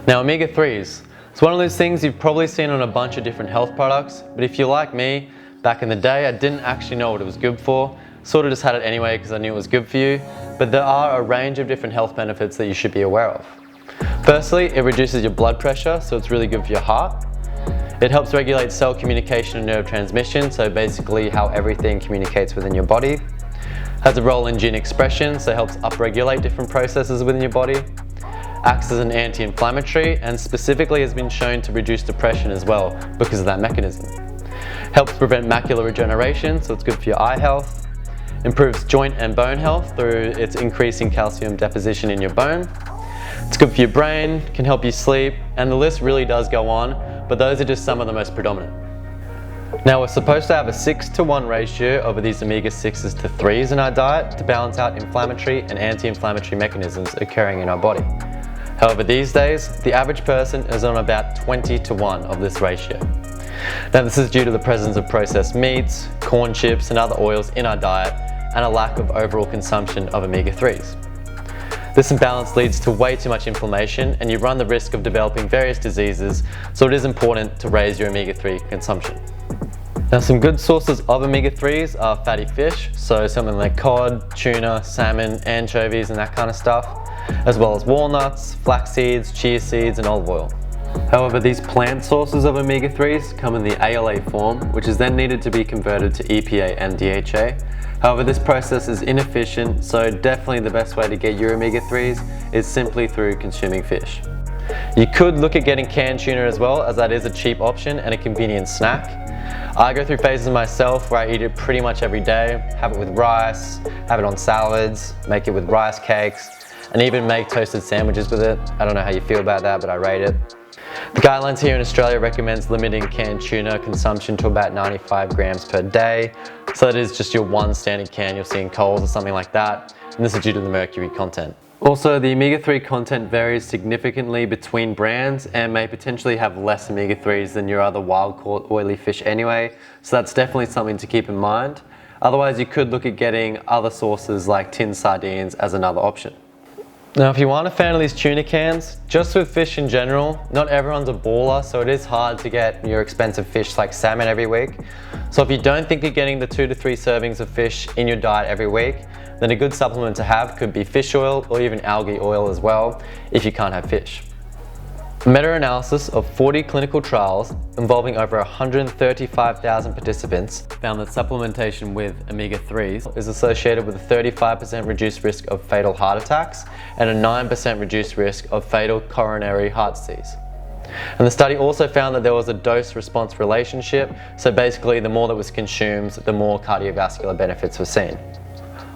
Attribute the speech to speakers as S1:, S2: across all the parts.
S1: Now, omega-3s, it's one of those things you've probably seen on a bunch of different health products, but if you're like me, back in the day I didn't actually know what it was good for, sort of just had it anyway because I knew it was good for you, but there are a range of different health benefits that you should be aware of. Firstly, it reduces your blood pressure, so it's really good for your heart. It helps regulate cell communication and nerve transmission, so basically how everything communicates within your body. Has a role in gene expression, so it helps upregulate different processes within your body. Acts as an anti-inflammatory and specifically has been shown to reduce depression as well because of that mechanism. Helps prevent macular regeneration, so it's good for your eye health. Improves joint and bone health through its increasing calcium deposition in your bone. It's good for your brain, can help you sleep, and the list really does go on, but those are just some of the most predominant. Now, we're supposed to have a 6:1 ratio of these omega-6s to 3s in our diet to balance out inflammatory and anti-inflammatory mechanisms occurring in our body. However, these days, the average person is on about 20:1 of this ratio. Now, this is due to the presence of processed meats, corn chips, and other oils in our diet, and a lack of overall consumption of omega-3s. This imbalance leads to way too much inflammation, and you run the risk of developing various diseases, so it is important to raise your omega-3 consumption. Now, some good sources of omega-3s are fatty fish, so something like cod, tuna, salmon, anchovies, and that kind of stuff, as well as walnuts, flax seeds, chia seeds, and olive oil. However, these plant sources of omega-3s come in the ALA form, which is then needed to be converted to EPA and DHA. However, this process is inefficient, so definitely the best way to get your omega-3s is simply through consuming fish. You could look at getting canned tuna as well, as that is a cheap option and a convenient snack. I go through phases myself where I eat it pretty much every day, have it with rice, have it on salads, make it with rice cakes, and even make toasted sandwiches with it. I don't know how you feel about that, but I rate it. The guidelines here in Australia recommends limiting canned tuna consumption to about 95 grams per day. So that is just your one standard can you'll see in Coles or something like that. And this is due to the mercury content. Also, the omega-3 content varies significantly between brands and may potentially have less omega-3s than your other wild-caught oily fish anyway. So that's definitely something to keep in mind. Otherwise, you could look at getting other sources like tin sardines as another option. Now, if you aren't a fan of these tuna cans, just with fish in general, not everyone's a baller, so it is hard to get your expensive fish like salmon every week. So if you don't think you're getting the 2 to 3 servings of fish in your diet every week, then a good supplement to have could be fish oil or even algae oil as well, if you can't have fish. A meta-analysis of 40 clinical trials involving over 135,000 participants found that supplementation with omega-3s is associated with a 35% reduced risk of fatal heart attacks and a 9% reduced risk of fatal coronary heart disease. And the study also found that there was a dose-response relationship, so basically the more that was consumed, the more cardiovascular benefits were seen.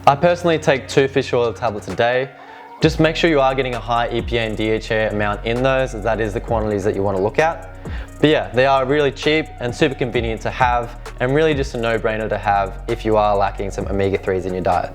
S1: I personally take 2 fish oil tablets a day. Just make sure you are getting a high EPA and DHA amount in those, as that is the quantities that you want to look at. But yeah, they are really cheap and super convenient to have, and really just a no-brainer to have if you are lacking some omega-3s in your diet.